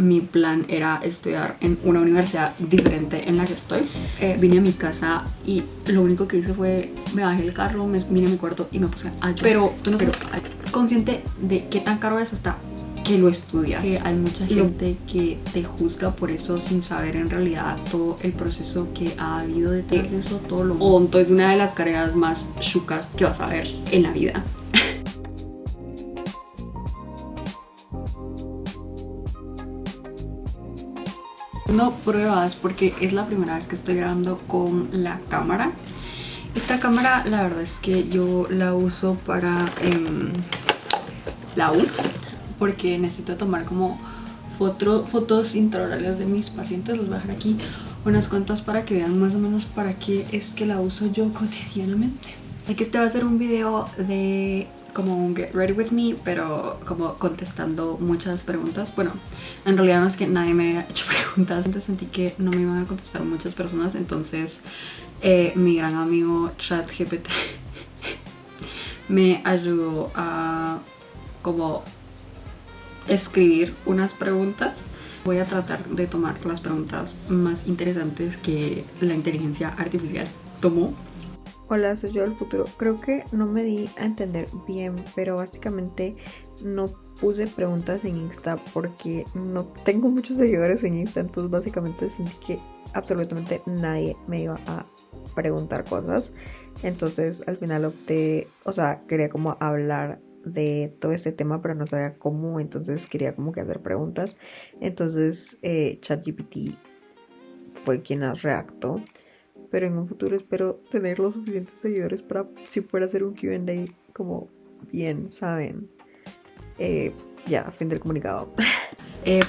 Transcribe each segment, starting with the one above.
mi plan era estudiar en una universidad diferente en la que estoy. Vine a mi casa y lo único que hice fue me bajé el carro, vine a mi cuarto y me puse a llorar. Pero tú no estás consciente de qué tan caro es hasta que lo estudias. Que hay mucha gente que te juzga por eso sin saber en realidad todo el proceso que ha habido detrás de eso, todo lo... Odonto es una de las carreras más chucas que vas a ver en la vida. No pruebas porque es la primera vez que estoy grabando con la cámara. Esta cámara la verdad es que yo la uso para la U porque necesito tomar como fotos intraorales de mis pacientes. Les voy a dejar aquí unas cuantas para que vean más o menos para qué es que la uso yo cotidianamente. Aquí este va a ser un video de como un get ready with me, pero como contestando muchas preguntas. Bueno, en realidad no es que nadie me haya hecho preguntas, entonces sentí que no me iban a contestar muchas personas, entonces mi gran amigo ChatGPT me ayudó a como escribir unas preguntas. Voy a tratar de tomar las preguntas más interesantes que la inteligencia artificial tomó. Hola, soy yo del futuro. Creo que no me di a entender bien, pero básicamente no puse preguntas en Insta porque no tengo muchos seguidores en Insta, entonces básicamente sentí que absolutamente nadie me iba a preguntar cosas. Entonces al final opté, quería como hablar de todo este tema, pero no sabía cómo, entonces quería como que hacer preguntas. Entonces ChatGPT fue quien las redactó. Pero en un futuro espero tener los suficientes seguidores para si fuera hacer un Q&A como bien, ¿saben? Ya, fin del comunicado.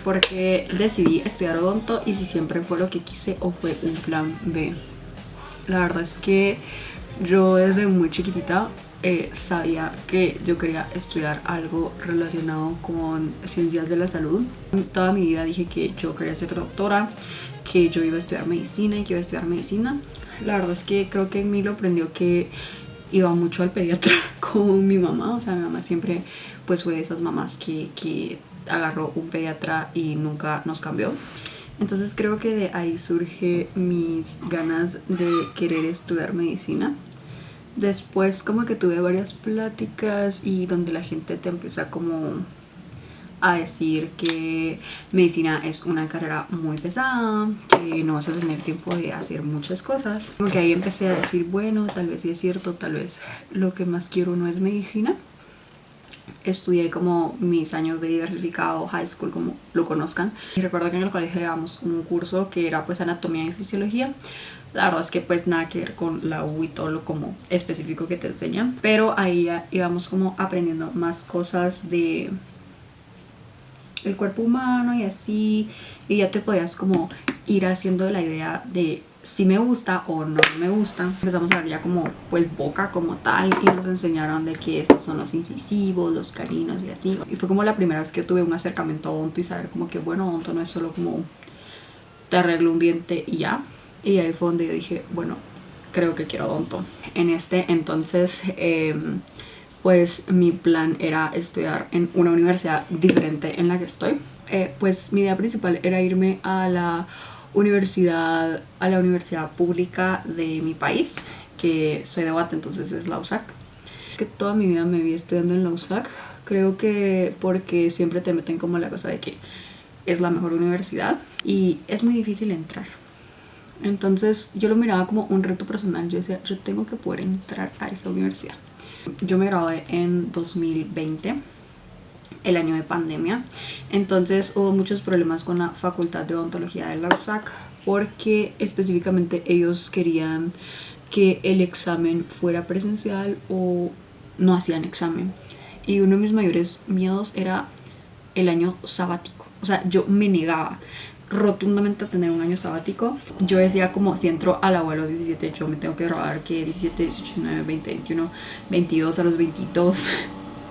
Porque decidí estudiar odonto y si siempre fue lo que quise o fue un plan B. La verdad es que yo desde muy chiquitita sabía que yo quería estudiar algo relacionado con ciencias de la salud. Toda mi vida dije que yo quería ser doctora, que yo iba a estudiar medicina y que iba a estudiar medicina. La verdad es que creo que en mí lo aprendió que iba mucho al pediatra con mi mamá. O sea, mi mamá siempre pues fue de esas mamás que agarró un pediatra y nunca nos cambió. Entonces creo que de ahí surge mis ganas de querer estudiar medicina. Después como que tuve varias pláticas y donde la gente te empieza como a decir que medicina es una carrera muy pesada, que no vas a tener tiempo de hacer muchas cosas. Como que ahí empecé a decir, bueno, tal vez sí es cierto, tal vez lo que más quiero no es medicina. Estudié como mis años de diversificado, high school, como lo conozcan. Y recuerdo que en el colegio llevamos un curso que era pues anatomía y fisiología. La verdad es que pues nada que ver con la U y todo lo como específico que te enseñan. Pero ahí ya íbamos como aprendiendo más cosas de el cuerpo humano y así, y ya te podías como ir haciendo la idea de si me gusta o no me gusta. Empezamos a ver ya como pues boca como tal y nos enseñaron de que estos son los incisivos, los caninos y así. Y fue como la primera vez que tuve un acercamiento a odonto y saber como que bueno, odonto no es solo como te arreglo un diente y ya. Y ahí fue donde yo dije, bueno, creo que quiero odonto. En este entonces pues mi plan era estudiar en una universidad diferente en la que estoy. Pues mi idea principal era irme a la universidad pública de mi país, que soy de Guate, entonces es la USAC. Que toda mi vida me vi estudiando en la USAC. Creo que porque siempre te meten como la cosa de que es la mejor universidad y es muy difícil entrar. Entonces yo lo miraba como un reto personal. Yo decía, yo tengo que poder entrar a esa universidad. Yo me gradué en 2020, el año de pandemia. Entonces hubo muchos problemas con la facultad de odontología de la USAC porque específicamente ellos querían que el examen fuera presencial o no hacían examen. Y uno de mis mayores miedos era el año sabático. O sea, yo me negaba rotundamente a tener un año sabático. Yo decía como si entro a la U a los 17, yo me tengo que graduar que 17, 18, 19, 20, 21, 22 a los 22.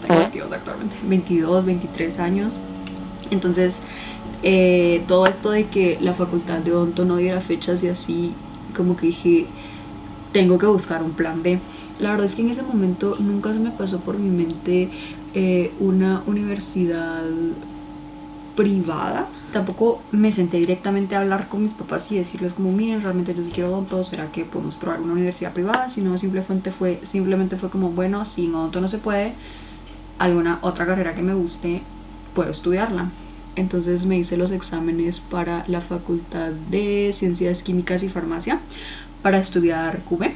Tengo 22 actualmente, 22, 23 años. Entonces todo esto de que la facultad de odonto no diera fechas y así, como que dije, tengo que buscar un plan B. La verdad es que en ese momento nunca se me pasó por mi mente una universidad privada. tampoco me senté directamente a hablar con mis papás y decirles como, miren, realmente yo sí quiero odonto, ¿será que podemos probar una universidad privada? Sino simplemente fue como, bueno, si en odonto no se puede, alguna otra carrera que me guste, puedo estudiarla. Entonces me hice los exámenes para la Facultad de Ciencias Químicas y Farmacia para estudiar QB,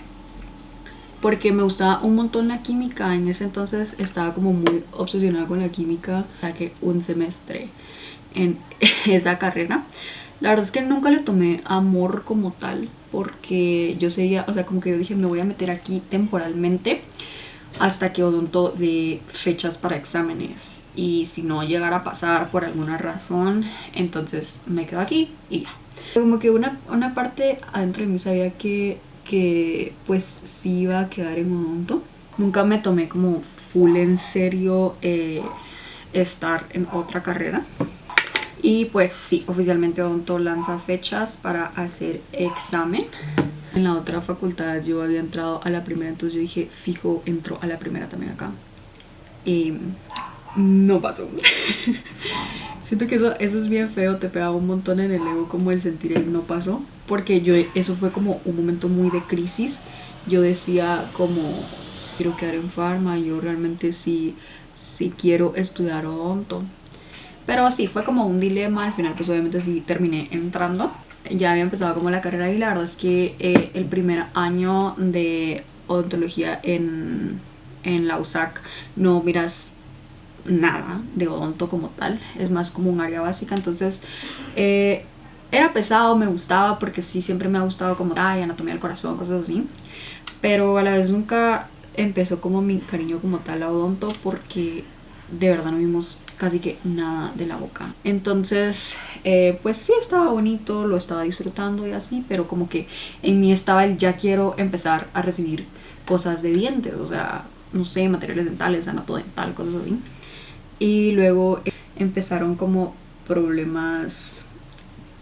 porque me gustaba un montón la química. En ese entonces estaba como muy obsesionada con la química, saqué un semestre en esa carrera. La verdad es que nunca le tomé amor como tal, porque yo seguía, o sea, como que yo dije, me voy a meter aquí temporalmente hasta que odonto de fechas para exámenes, y si no llegara a pasar por alguna razón, entonces me quedo aquí y ya. Como que una parte adentro de mí sabía que pues sí iba a quedar en odonto. Nunca me tomé como full en serio estar en otra carrera. Y pues sí, oficialmente odonto lanza fechas para hacer examen. En la otra facultad yo había entrado a la primera, entonces yo dije, fijo, entro a la primera también acá. Y no pasó. Siento que eso es bien feo, te pega un montón en el ego como el sentir el no pasó. Porque eso fue como un momento muy de crisis. Yo decía como, quiero quedar en farma, yo realmente sí quiero estudiar odonto. Pero sí, fue como un dilema, al final pues obviamente sí terminé entrando. Ya había empezado como la carrera y la verdad es que el primer año de odontología en la USAC no miras nada de odonto como tal, es más como un área básica. Entonces era pesado, me gustaba porque sí, siempre me ha gustado como anatomía del corazón, cosas así, pero a la vez nunca empezó como mi cariño como tal a odonto, porque de verdad no vimos casi que nada de la boca. Entonces pues sí, estaba bonito, lo estaba disfrutando y así, pero como que en mí estaba el ya quiero empezar a recibir cosas de dientes, o sea, no sé, materiales dentales, dental, cosas así. Y luego empezaron como problemas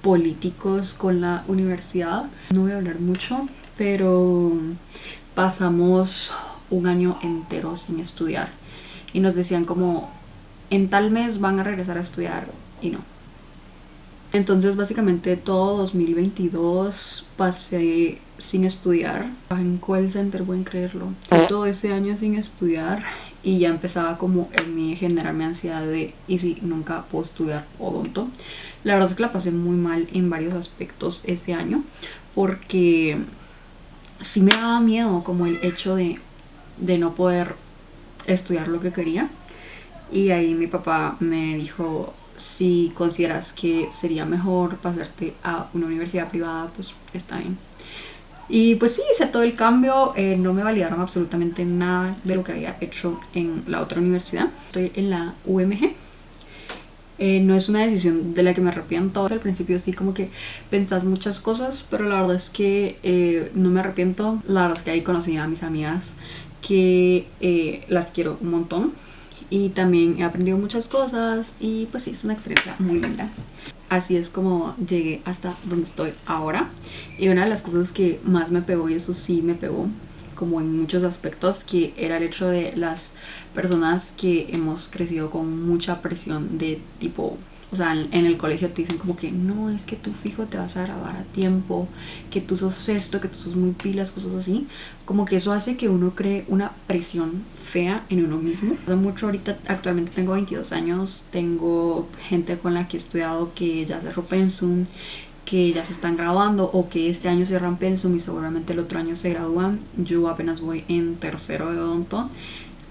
políticos con la universidad. No voy a hablar mucho, pero pasamos un año entero sin estudiar y nos decían como, en tal mes van a regresar a estudiar, y no. Entonces básicamente todo 2022 pasé sin estudiar. Trabajé en call center, pueden creerlo. Todo ese año sin estudiar y ya empezaba como en mí generarme ansiedad de, ¿y si nunca puedo estudiar odonto? La verdad es que la pasé muy mal en varios aspectos ese año, porque sí me daba miedo como el hecho de no poder estudiar lo que quería. Y ahí mi papá me dijo, si consideras que sería mejor pasarte a una universidad privada, pues está bien. Y pues sí, hice todo el cambio, no me validaron absolutamente nada de lo que había hecho en la otra universidad. Estoy en la UMG. No es una decisión de la que me arrepiento. Al principio sí como que pensás muchas cosas, pero la verdad es que no me arrepiento. La verdad es que ahí conocí a mis amigas que las quiero un montón. Y también he aprendido muchas cosas y pues sí, es una experiencia muy linda. Así es como llegué hasta donde estoy ahora. Y una de las cosas que más me pegó, y eso sí me pegó como en muchos aspectos, que era el hecho de las personas que hemos crecido con mucha presión de tipo, o sea, en el colegio te dicen como que no, es que tú fijo te vas a graduar a tiempo, que tú sos esto, que tú sos muy pilas, cosas así. Como que eso hace que uno cree una presión fea en uno mismo. O sea, mucho ahorita, actualmente tengo 22 años, tengo gente con la que he estudiado que ya cerró pensum, que ya se están graduando o que este año cierran pensum y seguramente el otro año se gradúan. Yo apenas voy en tercero de odonto,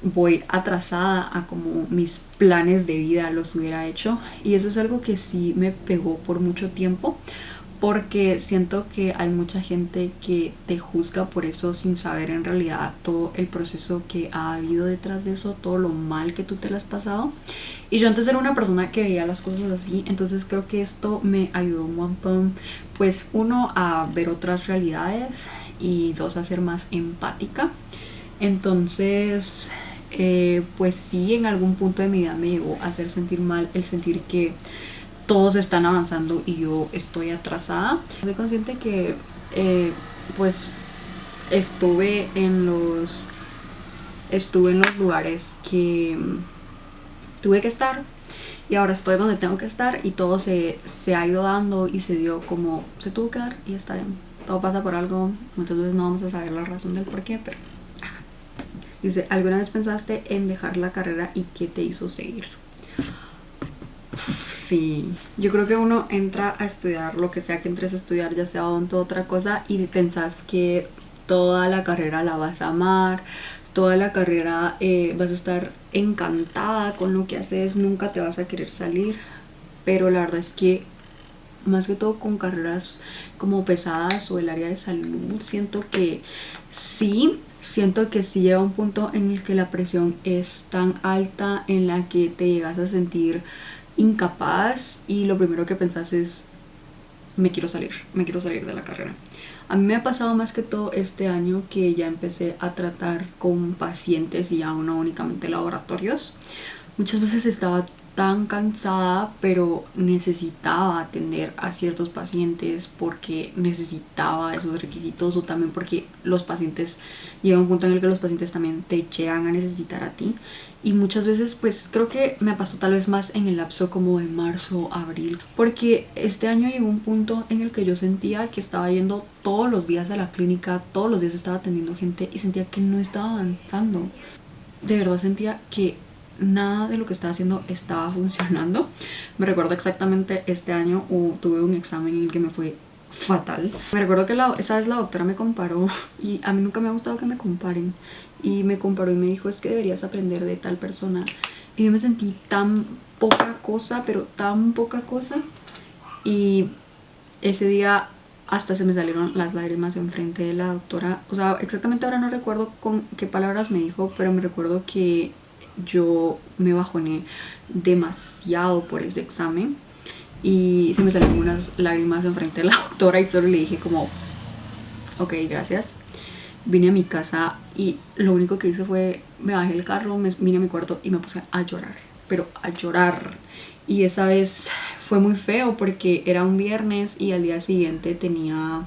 voy atrasada a como mis planes de vida los hubiera hecho, y eso es algo que sí me pegó por mucho tiempo, porque siento que hay mucha gente que te juzga por eso sin saber en realidad todo el proceso que ha habido detrás de eso, todo lo mal que tú te lo has pasado. Y yo antes era una persona que veía las cosas así, entonces creo que esto me ayudó un montón, pues uno, a ver otras realidades, y dos, a ser más empática. Entonces pues sí, en algún punto de mi vida me llegó a hacer sentir mal el sentir que todos están avanzando y yo estoy atrasada. Soy consciente que pues estuve en los lugares que tuve que estar, y ahora estoy donde tengo que estar y todo se ha ido dando y se dio como se tuvo que dar y está bien. Todo pasa por algo, muchas veces no vamos a saber la razón del por qué, pero dice, ¿alguna vez pensaste en dejar la carrera y qué te hizo seguir? Sí, yo creo que uno entra a estudiar lo que sea que entres a estudiar, ya sea toda otra cosa, y pensás que toda la carrera la vas a amar, toda la carrera vas a estar encantada con lo que haces, nunca te vas a querer salir, pero la verdad es que más que todo con carreras como pesadas o el área de salud, siento que sí llega un punto en el que la presión es tan alta en la que te llegas a sentir incapaz y lo primero que pensás es me quiero salir de la carrera. A mí me ha pasado más que todo este año que ya empecé a tratar con pacientes y ya no únicamente laboratorios. Muchas veces estaba tan cansada, pero necesitaba atender a ciertos pacientes porque necesitaba esos requisitos o también porque los pacientes, llega un punto en el que los pacientes también te llegan a necesitar a ti. Y muchas veces pues creo que me pasó tal vez más en el lapso como de marzo, abril, porque este año llegó un punto en el que yo sentía que estaba yendo todos los días a la clínica, todos los días estaba atendiendo gente y sentía que no estaba avanzando. De verdad sentía que nada de lo que estaba haciendo estaba funcionando. Me recuerdo exactamente este año tuve un examen en el que me fue fatal. Me recuerdo que esa vez la doctora me comparó y a mí nunca me ha gustado que me comparen. Y me comparó y me dijo, es que deberías aprender de tal persona. Y yo me sentí tan poca cosa, pero tan poca cosa. Y ese día hasta se me salieron las lágrimas enfrente de la doctora. O sea, exactamente ahora no recuerdo con qué palabras me dijo, pero me recuerdo que yo me bajoné demasiado por ese examen y se me salieron unas lágrimas enfrente de la doctora y solo le dije como, ok, gracias. Vine a mi casa y lo único que hice fue, me bajé el carro, vine a mi cuarto y me puse a llorar, pero a llorar. Y esa vez fue muy feo porque era un viernes y al día siguiente tenía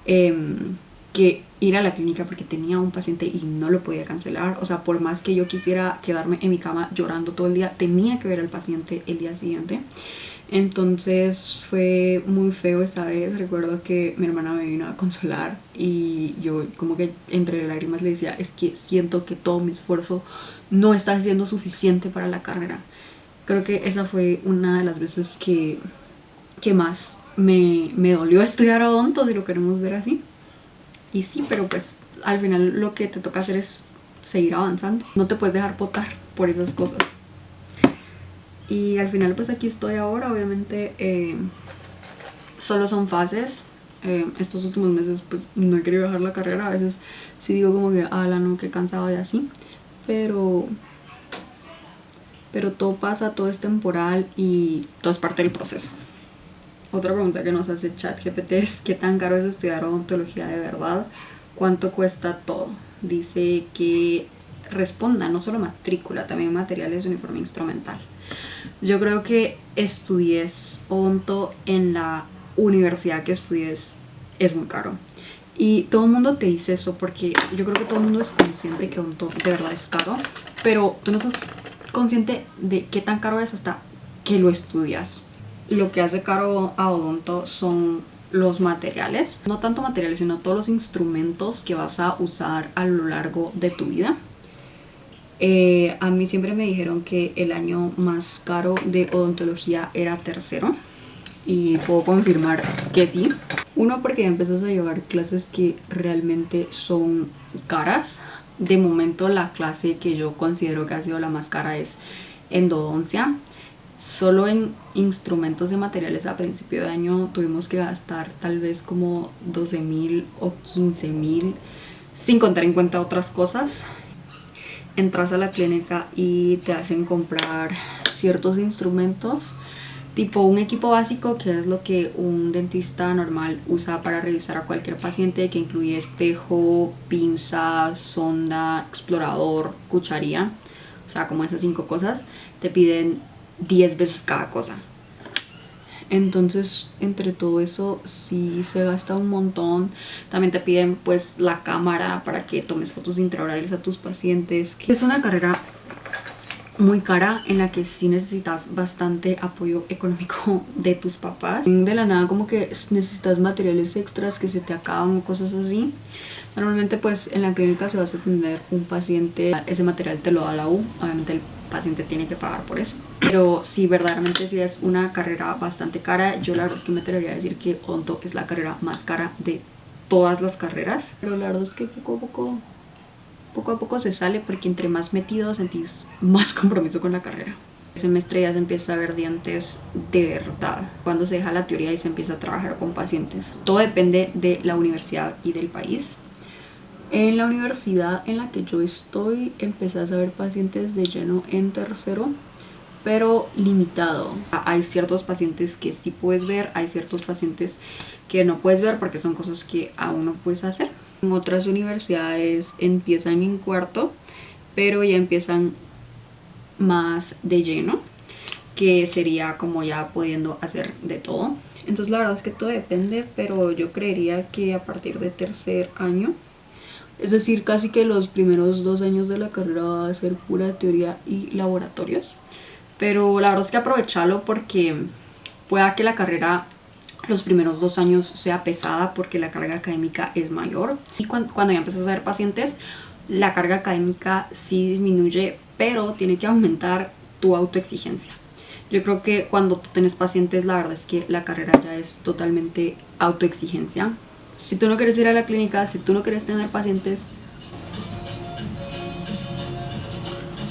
que ir a la clínica porque tenía un paciente y no lo podía cancelar. O sea, por más que yo quisiera quedarme en mi cama llorando todo el día, tenía que ver al paciente el día siguiente. Entonces fue muy feo esa vez. Recuerdo que mi hermana me vino a consolar y yo como que entre lágrimas le decía, es que siento que todo mi esfuerzo no está siendo suficiente para la carrera. Creo que esa fue una de las veces que más me dolió estudiar odonto, si lo queremos ver así. Y sí, pero pues al final lo que te toca hacer es seguir avanzando. No te puedes dejar botar por esas cosas. Y al final pues aquí estoy ahora. Obviamente solo son fases. Estos últimos meses pues no he querido dejar la carrera. A veces sí digo como que, ala, no, qué cansado de así. Pero todo pasa, todo es temporal y todo es parte del proceso. Otra pregunta que nos hace ChatGPT es ¿qué tan caro es estudiar odontología de verdad? ¿Cuánto cuesta todo? Dice que responda, no solo matrícula, también materiales de uniforme instrumental. Yo creo que estudies odonto en la universidad que estudies es muy caro. Y todo el mundo te dice eso porque yo creo que todo el mundo es consciente que odonto de verdad es caro, pero tú no sos consciente de qué tan caro es hasta que lo estudias. Lo que hace caro a odonto son los materiales, no tanto materiales, sino todos los instrumentos que vas a usar a lo largo de tu vida. A mí siempre me dijeron que el año más caro de odontología era tercero y puedo confirmar que sí. Uno, porque ya empezás a llevar clases que realmente son caras. De momento la clase que yo considero que ha sido la más cara es endodoncia. Solo en instrumentos y materiales a principio de año tuvimos que gastar tal vez como 12,000 o 15,000, sin contar en cuenta otras cosas. Entras a la clínica y te hacen comprar ciertos instrumentos, tipo un equipo básico, que es lo que un dentista normal usa para revisar a cualquier paciente, que incluye espejo, pinza, sonda, explorador, cucharilla. O sea, como esas 5 cosas, te piden 10 veces cada cosa. Entonces, entre todo eso, sí se gasta un montón. También te piden pues la cámara para que tomes fotos intraorales a tus pacientes. Es una carrera muy cara, en la que sí necesitas bastante apoyo económico de tus papás. De la nada como que necesitas materiales extras que se te acaban o cosas así. Normalmente pues en la clínica se va a atender un paciente, ese material te lo da la U, obviamente el paciente tiene que pagar por eso. Pero sí, verdaderamente sí es una carrera bastante cara. Yo la verdad es que me atrevería a decir que odonto es la carrera más cara de todas las carreras. Pero la verdad es que poco a poco se sale, porque entre más metido sentís más compromiso con la carrera. El semestre ya se empieza a ver dientes de verdad, cuando se deja la teoría y se empieza a trabajar con pacientes. Todo depende de la universidad y del país. En la universidad en la que yo estoy, empezás a ver pacientes de lleno en tercero, pero limitado. Hay ciertos pacientes que sí puedes ver, hay ciertos pacientes que no puedes ver porque son cosas que aún no puedes hacer. En otras universidades empiezan en cuarto, pero ya empiezan más de lleno, que sería como ya pudiendo hacer de todo. Entonces la verdad es que todo depende, pero yo creería que a partir de tercer año, es decir, casi que los primeros 2 años de la carrera va a ser pura teoría y laboratorios. Pero la verdad es que aprovechalo, porque pueda que la carrera los primeros 2 años sea pesada porque la carga académica es mayor. Y cuando ya empiezas a ver pacientes, la carga académica sí disminuye, pero tiene que aumentar tu autoexigencia. Yo creo que cuando tú tienes pacientes, la verdad es que la carrera ya es totalmente autoexigencia. Si tú no quieres ir a la clínica, si tú no quieres tener pacientes,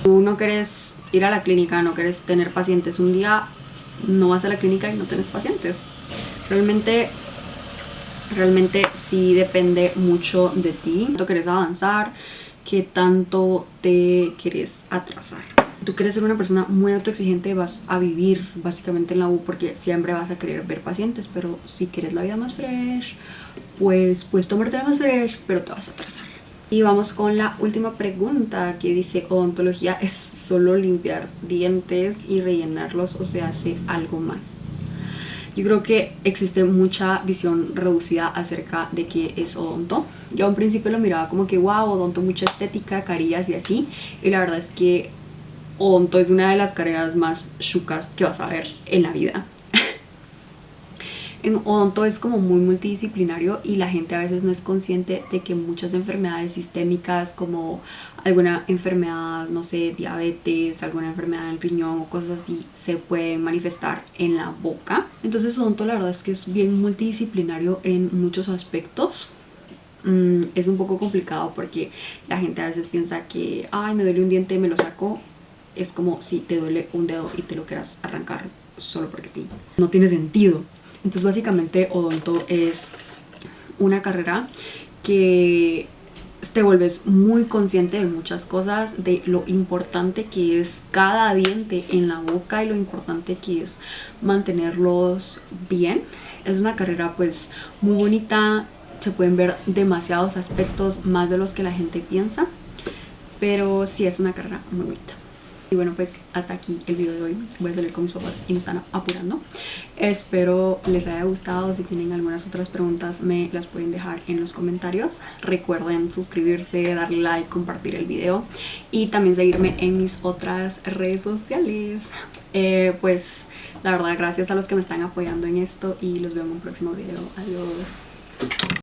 tú no quieres ir a la clínica, no quieres tener pacientes, un día no vas a la clínica y no tienes pacientes. Realmente sí depende mucho de ti. ¿Cuánto quieres avanzar? ¿Qué tanto te quieres atrasar? Si tú quieres ser una persona muy autoexigente, vas a vivir básicamente en la U, porque siempre vas a querer ver pacientes. Pero si quieres la vida más fresh, pues puedes tomártela más fresh, pero te vas a atrasar. Y vamos con la última pregunta, que dice: ¿odontología es solo limpiar dientes y rellenarlos, o se hace algo más? Yo creo que existe mucha visión reducida acerca de qué es odonto. Yo al principio lo miraba como que wow, odonto, mucha estética, carillas y así. Y la verdad es que odonto es una de las carreras más chucas que vas a ver en la vida. En odonto es como muy multidisciplinario, y la gente a veces no es consciente de que muchas enfermedades sistémicas, como alguna enfermedad, no sé, diabetes, alguna enfermedad del riñón o cosas así, se pueden manifestar en la boca. Entonces odonto la verdad es que es bien multidisciplinario en muchos aspectos. Es un poco complicado porque la gente a veces piensa que ay, me duele un diente, me lo saco. Es como si te duele un dedo y te lo quieras arrancar solo porque sí. No tiene sentido. Entonces básicamente odonto es una carrera que te vuelves muy consciente de muchas cosas, de lo importante que es cada diente en la boca y lo importante que es mantenerlos bien. Es una carrera pues muy bonita, se pueden ver demasiados aspectos, más de los que la gente piensa, pero sí es una carrera muy bonita. Y bueno, pues hasta aquí el video de hoy. Voy a salir con mis papás y me están apurando. Espero les haya gustado. Si tienen algunas otras preguntas, me las pueden dejar en los comentarios. Recuerden suscribirse, darle like, compartir el video y también seguirme en mis otras redes sociales. Pues la verdad, gracias a los que me están apoyando en esto, y los veo en un próximo video. Adiós.